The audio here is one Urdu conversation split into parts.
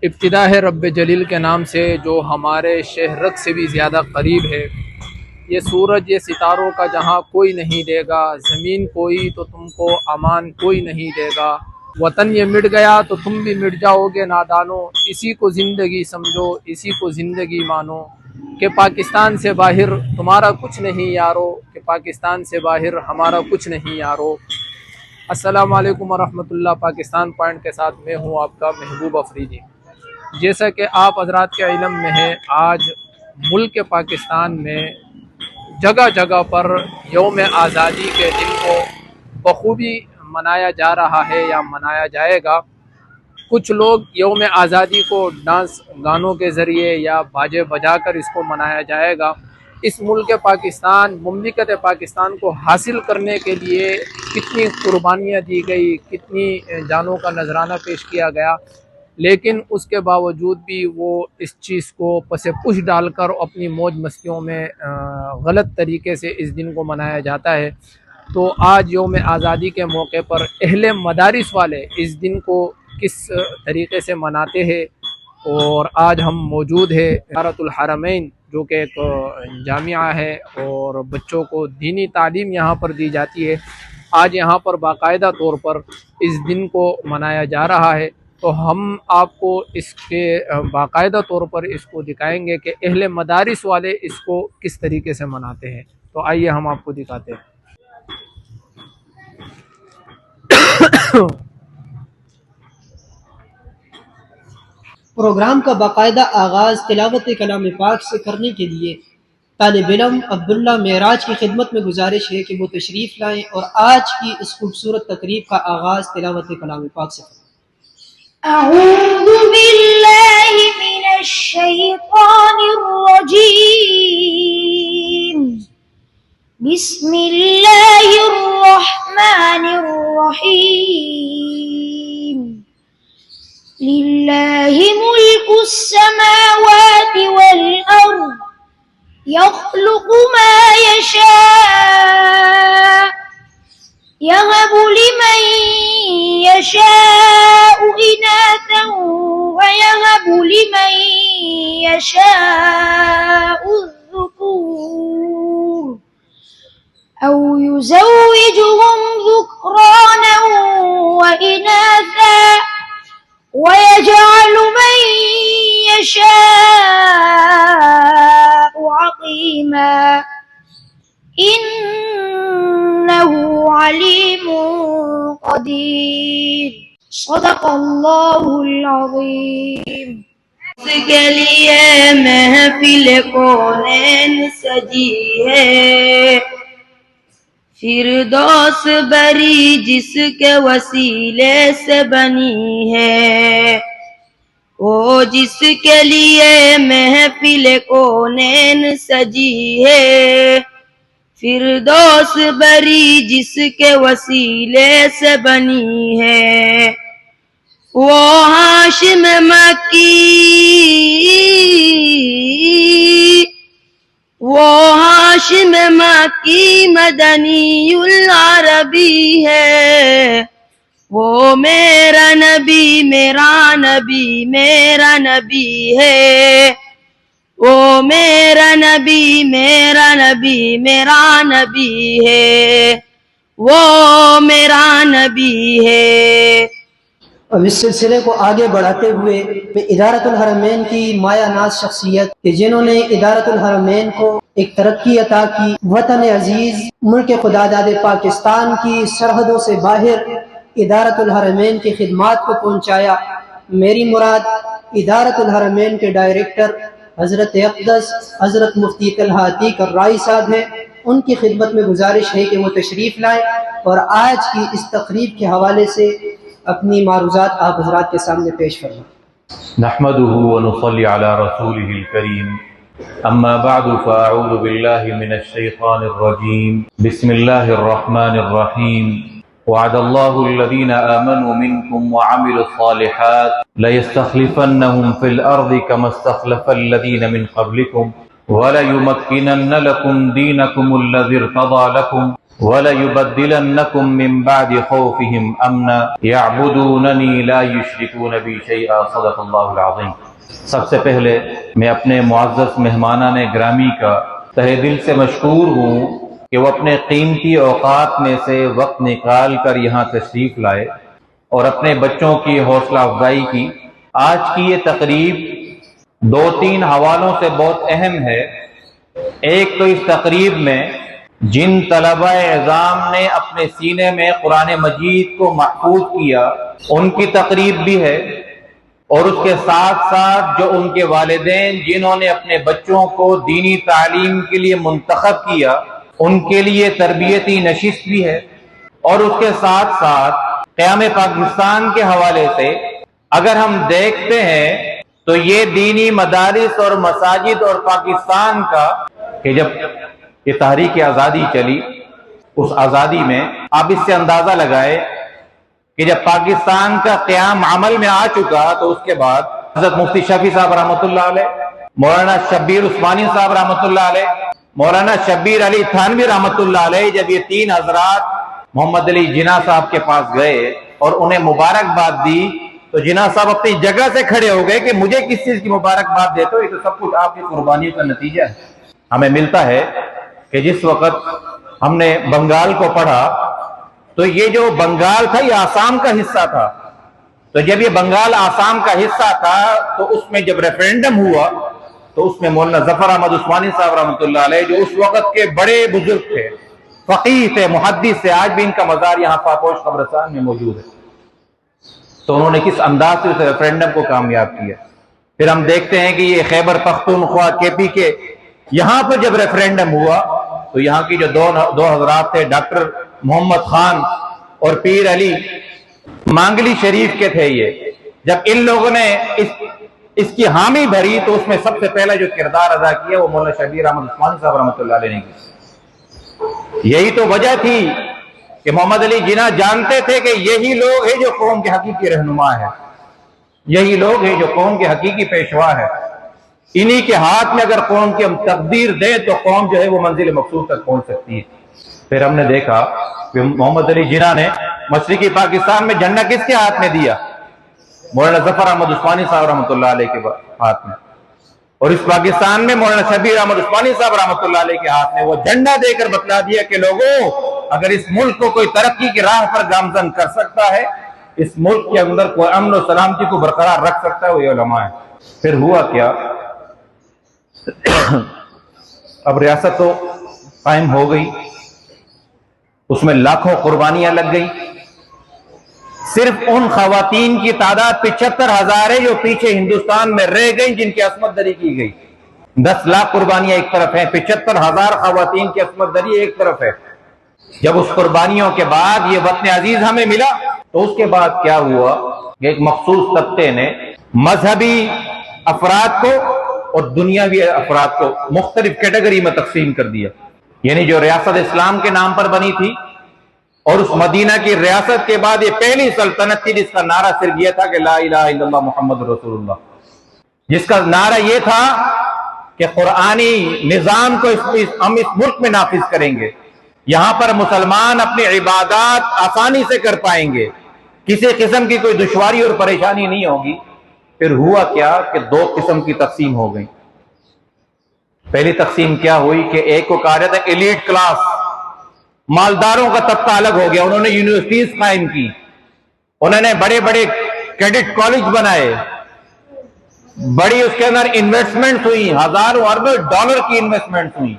ابتدا ہے رب جلیل کے نام سے جو ہمارے شہرت سے بھی زیادہ قریب ہے۔ یہ سورج یہ ستاروں کا جہاں کوئی نہیں دے گا، زمین کوئی تو تم کو امان کوئی نہیں دے گا، وطن یہ مٹ گیا تو تم بھی مٹ جاؤ گے نادانو، اسی کو زندگی سمجھو اسی کو زندگی مانو، کہ پاکستان سے باہر تمہارا کچھ نہیں یارو، کہ پاکستان سے باہر ہمارا کچھ نہیں یارو۔ السلام علیکم ورحمۃ اللہ۔ پاکستان پوائنٹ کے ساتھ میں ہوں آپ کا محبوب افریدی۔ جیسا کہ آپ حضرات کے علم میں ہے، آج ملک پاکستان میں جگہ جگہ پر یوم آزادی کے دن کو بخوبی منایا جا رہا ہے یا منایا جائے گا۔ کچھ لوگ یوم آزادی کو ڈانس گانوں کے ذریعے یا باجے بجا کر اس کو منایا جائے گا۔ اس ملک پاکستان، مملکت پاکستان کو حاصل کرنے کے لیے کتنی قربانیاں دی گئی، کتنی جانوں کا نذرانہ پیش کیا گیا، لیکن اس کے باوجود بھی وہ اس چیز کو پس پش ڈال کر اپنی موج مستیوں میں غلط طریقے سے اس دن کو منایا جاتا ہے۔ تو آج یوم آزادی کے موقع پر اہل مدارس والے اس دن کو کس طریقے سے مناتے ہیں، اور آج ہم موجود ہے ادارۃ الحرمین جو کہ ایک جامعہ ہے اور بچوں کو دینی تعلیم یہاں پر دی جاتی ہے۔ آج یہاں پر باقاعدہ طور پر اس دن کو منایا جا رہا ہے، تو ہم آپ کو اس کے باقاعدہ طور پر اس کو دکھائیں گے کہ اہل مدارس والے اس کو کس طریقے سے مناتے ہیں۔ تو آئیے ہم آپ کو دکھاتے ہیں۔ پروگرام کا باقاعدہ آغاز تلاوت کلام پاک سے کرنے کے لیے طالب علم عبداللہ معراج کی خدمت میں گزارش ہے کہ وہ تشریف لائیں اور آج کی اس خوبصورت تقریب کا آغاز تلاوت کلام پاک سے کریں۔ اعوذ باللہ من الشیطان الرجیم، بسم اللہ الرحمن الرحیم۔ للہ ملک السماوات والارض، يخلق ما يشاء، يهب لمن يشاء إناثا ويهب لمن يشاء الذكور، أو يزوجهم ذكرانا وإناثا ويجعل من يشاء عقيما، إنه عليم قدير۔ صدق اللہ العظیم۔ اس کے لیے محفل کونین سجی ہے، فردوس بری جس کے وسیلے سے بنی ہے، وہ جس کے لیے محفل کونین سجی ہے، فردوس بری جس کے وسیلے سے بنی ہے، وہ ہاشم مکی، وہ ہاشم مکی مدنی العربی ہے، وہ میرا نبی میرا نبی میرا نبی ہے، وہ میرا نبی میرا نبی میرا نبی ہے، وہ میرا نبی ہے۔ اب اس سلسلے کو آگے بڑھاتے ہوئے میں ادارۃ الحرمین کی مایہ ناز شخصیت کہ جنہوں نے ادارۃ الحرمین کو ایک ترقی عطا کی، وطن عزیز ملک خداداد پاکستان کی سرحدوں سے باہر ادارۃ الحرمین کی خدمات کو پہنچایا، میری مراد ادارۃ الحرمین کے ڈائریکٹر حضرت اقدس حضرت مفتی طلحہ عتیق الرائی صاحب ہیں۔ ان کی خدمت میں گزارش ہے کہ وہ تشریف لائیں اور آج کی اس تقریب کے حوالے سے اپنی معروضات آپ حضرات کے سامنے پیش فرمائیں۔ نحمده ونصلي على رسوله الكريم، اما بعد فاعوذ بالله من الشيطان الرجيم، بسم الله الرحمن الرحيم، وعد الله الذين آمنوا منكم وعملوا الصالحات ليستخلفنهم في الأرض كما استخلف الذين من قبلكم وليمكنن لكم دينكم الذي ارتضى لكم وَلَيُبَدِّلَنَّكُم مِّن بَعْدِ خَوْفِهِمْ أَمْنًا يَعْبُدُونَنِي لَا يُشْرِكُونَ بِي شَيْئًا صدق اللہ العظیم۔ سب سے پہلے میں اپنے معزز مہمانان گرامی کا تہہ دل سے مشکور ہوں کہ وہ اپنے قیمتی اوقات میں سے وقت نکال کر یہاں تشریف لائے اور اپنے بچوں کی حوصلہ افزائی کی۔ آج کی یہ تقریب 2-3 حوالوں سے بہت اہم ہے۔ ایک تو اس تقریب میں جن طلبہ اعظام نے اپنے سینے میں قرآن مجید کو محفوظ کیا ان کی تقریب بھی ہے، اور اس کے ساتھ ساتھ جو ان کے والدین جنہوں نے اپنے بچوں کو دینی تعلیم کے لیے منتخب کیا ان کے لیے تربیتی نشست بھی ہے، اور اس کے ساتھ ساتھ قیام پاکستان کے حوالے سے اگر ہم دیکھتے ہیں تو یہ دینی مدارس اور مساجد اور پاکستان کا کہ جب یہ تحریک آزادی چلی اس آزادی میں آپ اس سے اندازہ لگائے کہ جب پاکستان کا قیام عمل میں آ چکا تو اس کے بعد حضرت مفتی شفیع صاحب رحمۃ اللہ علیہ، مولانا شبیر عثمانی صاحب رحمۃ اللہ علیہ، مولانا شبیر علی تھانوی رحمۃ اللہ علیہ، جب یہ 3 حضرات محمد علی جناح صاحب کے پاس گئے اور انہیں مبارکباد دی تو جناح صاحب اپنی جگہ سے کھڑے ہو گئے کہ مجھے کس چیز کی مبارکباد دیتے ہو، یہ تو سب کچھ آپ کی قربانیوں کا نتیجہ ہے۔ ہمیں ملتا ہے کہ جس وقت ہم نے بنگال کو پڑھا تو یہ جو بنگال تھا یہ آسام کا حصہ تھا، تو جب یہ بنگال آسام کا حصہ تھا تو اس میں جب ریفرینڈم ہوا تو اس میں مولانا ظفر احمد عثمانی صاحب رحمۃ اللہ علیہ جو اس وقت کے بڑے بزرگ تھے، فقیہ تھے، محدث تھے، آج بھی ان کا مزار یہاں پاپوش قبرستان میں موجود ہے، تو انہوں نے کس انداز سے اس ریفرینڈم کو کامیاب کیا۔ پھر ہم دیکھتے ہیں کہ یہ خیبر پختونخوا KP کے یہاں پر جب ریفرینڈم ہوا تو یہاں کی جو دو حضرات تھے ڈاکٹر محمد خان اور پیر علی مانگلی شریف کے تھے، یہ جب ان لوگوں نے اس کی حامی بھری تو اس میں سب سے پہلا جو کردار ادا کیا وہ مولانا شبیر احمد عثمانی صاحب رحمۃ اللہ علیہ نے کی۔ یہی تو وجہ تھی کہ محمد علی جناح جانتے تھے کہ یہی لوگ ہیں جو قوم کے حقیقی رہنما ہے، یہی لوگ ہیں جو قوم کے حقیقی پیشوا ہے، انہی کے ہاتھ میں اگر قوم کی ہم تقدیر دیں تو قوم جو ہے وہ منزل مقصود تک پہنچ سکتی ہے۔ پھر ہم نے دیکھا کہ محمد علی جناح نے مشرقی پاکستان میں جھنڈا کس کے ہاتھ میں دیا؟ مولانا ظفر احمد عثمانی صاحب رحمۃ اللہ علیہ کے ہاتھ میں، اور اس پاکستان میں مولانا شبیر احمد عثمانی صاحب رحمۃ اللہ علیہ کے ہاتھ میں وہ جھنڈا دے کر بتلا دیا کہ لوگوں اگر اس ملک کو کوئی ترقی کی راہ پر گامزن کر سکتا ہے، اس ملک کے اندر کوئی امن و سلامتی کو برقرار رکھ سکتا ہے، وہ یہ علماء ہے۔ پھر ہوا کیا؟ اب ریاست تو قائم ہو گئی، اس میں لاکھوں قربانیاں لگ گئی، صرف ان خواتین کی تعداد 75,000 ہے جو پیچھے ہندوستان میں رہ گئی جن کی عصمت دری کی گئی۔ 10 لاکھ قربانیاں ایک طرف ہیں، 75,000 خواتین کی عصمت دری ایک طرف ہے۔ جب اس قربانیوں کے بعد یہ وطن عزیز ہمیں ملا تو اس کے بعد کیا ہوا کہ ایک مخصوص طبقے نے مذہبی افراد کو اور دنیاوی افراد کو مختلف کیٹیگری میں تقسیم کر دیا، یعنی جو ریاست اسلام کے نام پر بنی تھی اور اس مدینہ کی ریاست کے بعد یہ پہلی سلطنت تھی جس کا نعرہ صرف یہ تھا کہ لا الہ الا اللہ محمد رسول اللہ، جس کا نعرہ یہ تھا کہ قرآنی نظام کو ہم اس ملک میں نافذ کریں گے، یہاں پر مسلمان اپنی عبادات آسانی سے کر پائیں گے، کسی قسم کی کوئی دشواری اور پریشانی نہیں ہوگی۔ پھر ہوا کیا کہ 2 قسم کی تقسیم ہو گئی۔ پہلی تقسیم کیا ہوئی کہ ایک کو کہا جاتا ہے ایلیٹ کلاس، مالداروں کا طبقہ الگ ہو گیا، انہوں نے یونیورسٹیز قائم کی، انہوں نے بڑے بڑے کیڈٹ کالج بنائے، بڑی اس کے اندر انویسٹمنٹ ہوئی، ہزاروں اربوں ڈالر کی انویسٹمنٹ ہوئی،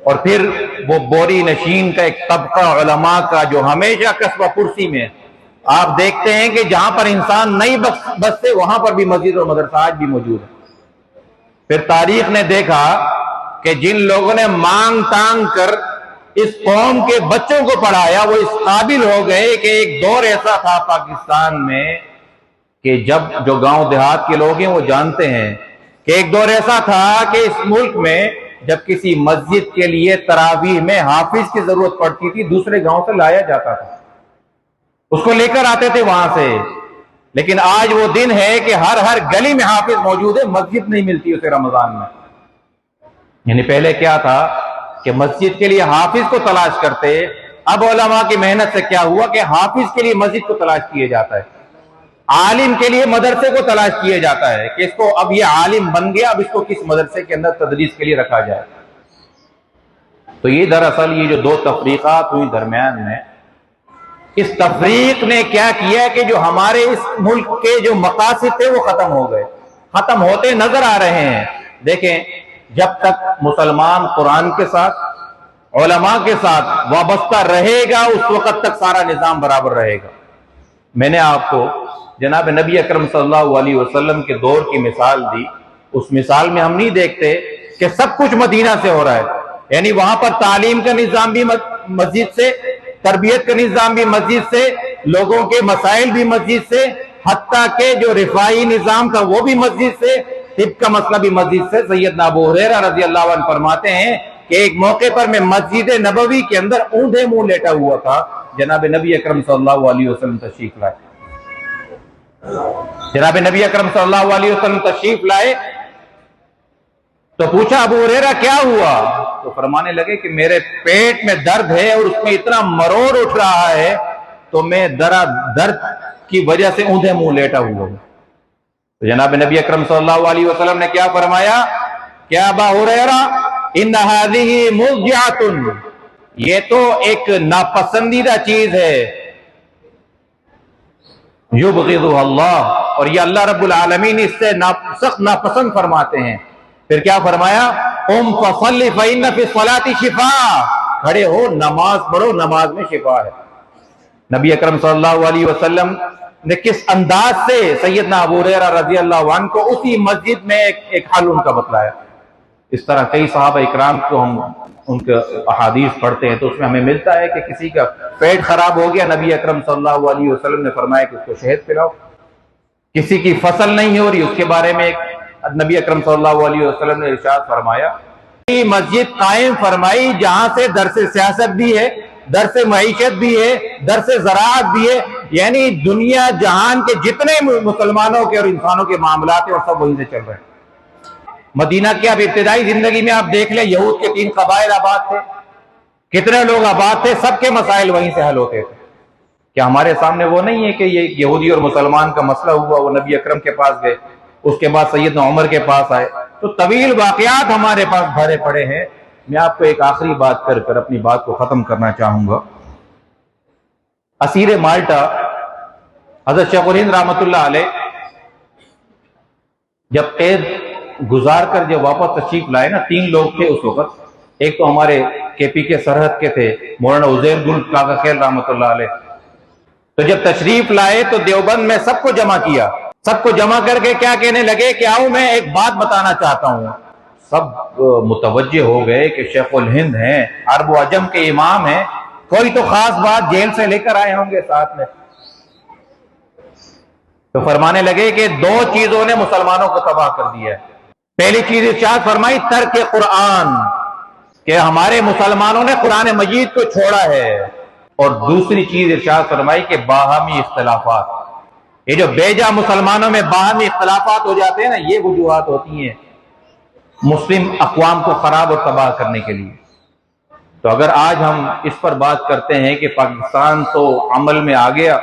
اور پھر وہ بوری نشین کا ایک طبقہ علماء کا جو ہمیشہ قصبہ پرسی میں آپ دیکھتے ہیں کہ جہاں پر انسان نہیں بستے وہاں پر بھی مسجد اور مدرسہ آج بھی موجود ہے۔ پھر تاریخ نے دیکھا کہ جن لوگوں نے مانگ تانگ کر اس قوم کے بچوں کو پڑھایا وہ اس قابل ہو گئے کہ ایک دور ایسا تھا پاکستان میں کہ جب جو گاؤں دیہات کے لوگ ہیں وہ جانتے ہیں کہ ایک دور ایسا تھا کہ اس ملک میں جب کسی مسجد کے لیے تراویح میں حافظ کی ضرورت پڑتی تھی دوسرے گاؤں سے لایا جاتا تھا، اس کو لے کر آتے تھے وہاں سے، لیکن آج وہ دن ہے کہ ہر گلی میں حافظ موجود ہے، مسجد نہیں ملتی اسے رمضان میں۔ یعنی پہلے کیا تھا کہ مسجد کے لیے حافظ کو تلاش کرتے، اب علماء کی محنت سے کیا ہوا کہ حافظ کے لیے مسجد کو تلاش کیا جاتا ہے، عالم کے لیے مدرسے کو تلاش کیا جاتا ہے کہ اس کو اب یہ عالم بن گیا، اب اس کو کس مدرسے کے اندر تدریس کے لیے رکھا جائے۔ تو یہ دراصل یہ جو دو تفریقات ہوئی درمیان میں، اس تفریق نے کیا کیا کہ جو ہمارے اس ملک کے جو مقاصد تھے وہ ختم ہو گئے، ختم ہوتے نظر آ رہے ہیں۔ دیکھیں، جب تک مسلمان قرآن کے ساتھ، علماء کے ساتھ وابستہ رہے گا، اس وقت تک سارا نظام برابر رہے گا۔ میں نے آپ کو جناب نبی اکرم صلی اللہ علیہ وسلم کے دور کی مثال دی، اس مثال میں ہم نہیں دیکھتے کہ سب کچھ مدینہ سے ہو رہا ہے، یعنی وہاں پر تعلیم کا نظام بھی مسجد سے، تربیت کا نظام بھی مسجد سے، لوگوں کے مسائل بھی مسجد سے، حتیٰ کہ جو رفاعی نظام تھا وہ بھی مسجد سے، طب کا مسئلہ بھی مسجد سے۔ سیدنا ابو ہریرہ رضی اللہ عنہ فرماتے ہیں کہ ایک موقع پر میں مسجد نبوی کے اندر اوندھے منہ لیٹا ہوا تھا، جناب نبی اکرم صلی اللہ علیہ وسلم تشریف لائے، جناب نبی اکرم صلی اللہ علیہ وسلم تشریف لائے تو پوچھا ابو ہریرہ کیا ہوا؟ تو فرمانے لگے کہ میرے پیٹ میں درد ہے اور اس میں اتنا مرور اٹھ رہا ہے تو میں درد کی وجہ سے اوندھے منہ لیٹا ہوا ہوں۔ تو جناب نبی اکرم صلی اللہ علیہ وسلم نے کیا فرمایا کہ ابا ہریرہ ان هذه مضجعۃ، یہ تو ایک ناپسندیدہ چیز ہے، یبغضها اللہ، اور یہ اللہ رب العالمین اس سے سخت ناپسند فرماتے ہیں۔ پھر کیا فرمایا؟ قم فصلی فإن فی الصلاۃ شفاء، کھڑے ہو نماز پڑھو، نماز میں شفا ہے۔ نبی اکرم صلی اللہ علیہ وسلم نے کس انداز سے سیدنا ابو ہریرہ رضی اللہ عنہ کو اسی مسجد میں ایک حل ان کا بتلایا۔ اس طرح کئی صحابہ اکرام کو ہم ان کے احادیث پڑھتے ہیں تو اس میں ہمیں ملتا ہے کہ کسی کا پیٹ خراب ہو گیا، نبی اکرم صلی اللہ علیہ وسلم نے فرمایا کہ اس کو شہد پلاؤ۔ کسی کی فصل نہیں ہو رہی، اس کے بارے میں نبی اکرم صلی اللہ علیہ وسلم نے ارشاد فرمایا، مسجد قائم فرمائی جہاں سے درس سیاست بھی ہے، درس معیشت بھی ہے، درس زراعت بھی ہے، یعنی دنیا جہان کے جتنے مسلمانوں کے اور انسانوں کے معاملات ہیں اور سب وہیں سے چل رہے ہیں۔ مدینہ کی اب ابتدائی زندگی میں آپ دیکھ لیں، یہود کے 3 قبائل آباد تھے، کتنے لوگ آباد تھے، سب کے مسائل وہیں سے حل ہوتے تھے۔ کیا ہمارے سامنے وہ نہیں ہے کہ یہ یہودی اور مسلمان کا مسئلہ ہوا، وہ نبی اکرم کے پاس گئے، اس کے بعد سیدنا عمر کے پاس آئے، تو طویل واقعات ہمارے پاس بھرے پڑے ہیں۔ میں آپ کو ایک آخری بات کر اپنی بات کو ختم کرنا چاہوں گا۔ اسیر مالٹا حضرت شیخ الہند رحمۃ اللہ علیہ جب قید گزار کر جب واپس تشریف لائے نا، 3 لوگ تھے اس وقت، ایک تو ہمارے کے پی کے سرحد کے تھے مولانا عزیر گل کاغا خیل رحمۃ اللہ علیہ، تو جب تشریف لائے تو دیوبند میں سب کو جمع کیا، سب کو جمع کر کے کیا کہنے لگے کہ آؤ میں ایک بات بتانا چاہتا ہوں۔ سب متوجہ ہو گئے کہ شیخ الہند ہیں، عرب و عجم کے امام ہیں، کوئی تو خاص بات جیل سے لے کر آئے ہوں گے ساتھ میں۔ تو فرمانے لگے کہ 2 چیزوں نے مسلمانوں کو تباہ کر دیا ہے۔ پہلی چیز ارشاد فرمائی ترک قرآن، کہ ہمارے مسلمانوں نے قرآن مجید کو چھوڑا ہے، اور دوسری چیز ارشاد فرمائی کہ باہمی اختلافات، یہ جو بیجا مسلمانوں میں باہمی اختلافات ہو جاتے ہیں نا، یہ وجوہات ہوتی ہیں مسلم اقوام کو خراب اور تباہ کرنے کے لیے۔ تو اگر آج ہم اس پر بات کرتے ہیں کہ پاکستان تو عمل میں آ گیا،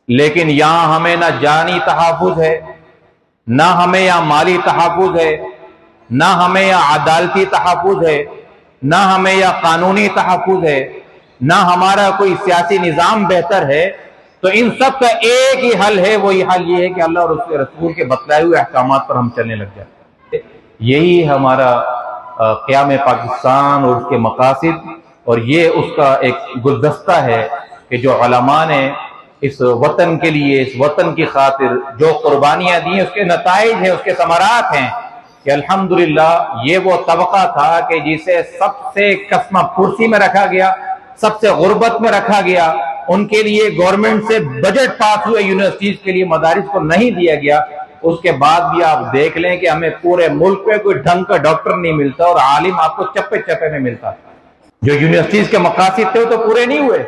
لیکن یہاں ہمیں نہ جانی تحفظ ہے، نہ ہمیں یہاں مالی تحفظ ہے، نہ ہمیں یہاں عدالتی تحفظ ہے، نہ ہمیں یہاں قانونی تحفظ ہے، نہ ہمارا کوئی سیاسی نظام بہتر ہے، تو ان سب کا ایک ہی حل ہے، وہی حل یہ ہے کہ اللہ اور اس کے رسول کے بتلائے ہوئے احکامات پر ہم چلنے لگ جائیں۔ یہی ہمارا قیام پاکستان اور اس کے مقاصد، اور یہ اس کا ایک گلدستہ ہے کہ جو علماء نے اس وطن کے لیے، اس وطن کی خاطر جو قربانیاں دی ہیں، اس کے نتائج ہیں، اس کے ثمرات ہیں کہ الحمدللہ یہ وہ طبقہ تھا کہ جسے سب سے قسمہ پرسی میں رکھا گیا، سب سے غربت میں رکھا گیا، ان کے لیے گورنمنٹ سے بجٹ پاس ہوئے، یونیورسٹیز کے لیے مدارس کو نہیں دیا گیا۔ اس کے بعد بھی آپ دیکھ لیں کہ ہمیں پورے ملک میں کوئی ڈھنگ کا ڈاکٹر نہیں ملتا، اور عالم آپ کو چپے چپے میں ملتا۔ جو یونیورسٹیز کے مقاصد تھے وہ تو پورے نہیں ہوئے۔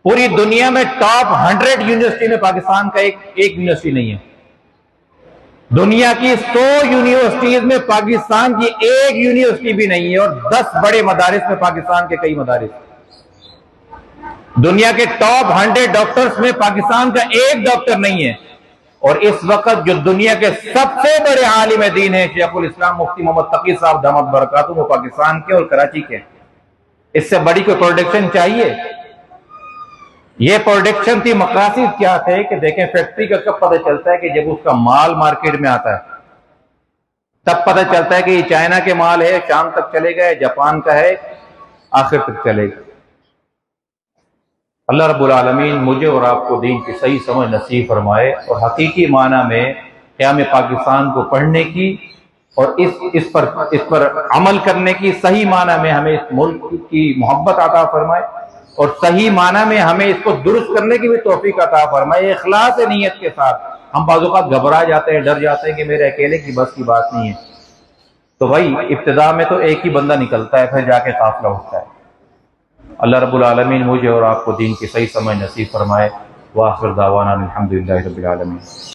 پوری دنیا میں ٹاپ 100 یونیورسٹی میں پاکستان کا ایک یونیورسٹی نہیں ہے۔ دنیا کی 100 یونیورسٹیز میں پاکستان کی ایک یونیورسٹی بھی نہیں ہے، اور 10 بڑے مدارس میں پاکستان کے کئی مدارس۔ دنیا کے ٹاپ 100 ڈاکٹرز میں پاکستان کا ایک ڈاکٹر نہیں ہے، اور اس وقت جو دنیا کے سب سے بڑے عالم دین ہیں شیخ الاسلام مفتی محمد تقی صاحب دامت برکاتہ، وہ پاکستان کے اور کراچی کے۔ اس سے بڑی کوئی پروڈکشن چاہیے؟ یہ پروڈکشن تھی، مقاصد کیا تھے کہ دیکھیں فیکٹری کا کب پتہ چلتا ہے کہ جب اس کا مال مارکیٹ میں آتا ہے، تب پتہ چلتا ہے کہ یہ چائنا کے مال ہے، شام تک چلے گا، جاپان کا ہے، آخر تک چلے گا۔ اللہ رب العالمین مجھے اور آپ کو دین کی صحیح سمجھ نصیب فرمائے، اور حقیقی معنی میں قیام پاکستان کو پڑھنے کی اور اس پر عمل کرنے کی صحیح معنی میں ہمیں اس ملک کی محبت عطا فرمائے، اور صحیح معنی میں ہمیں اس کو درست کرنے کی بھی توفیق عطا فرمائے، اخلاص نیت کے ساتھ۔ ہم بعض اوقات گھبرا جاتے ہیں، ڈر جاتے ہیں کہ میرے اکیلے کی بس کی بات نہیں ہے، تو بھائی ابتدا میں تو ایک ہی بندہ نکلتا ہے، پھر جا کے قافلہ اٹھتا ہے۔ اللہ رب العالمین مجھے اور آپ کو دین کی صحیح سمجھ نصیب فرمائے۔ وآخر دعوانا الحمدللہ رب العالمین۔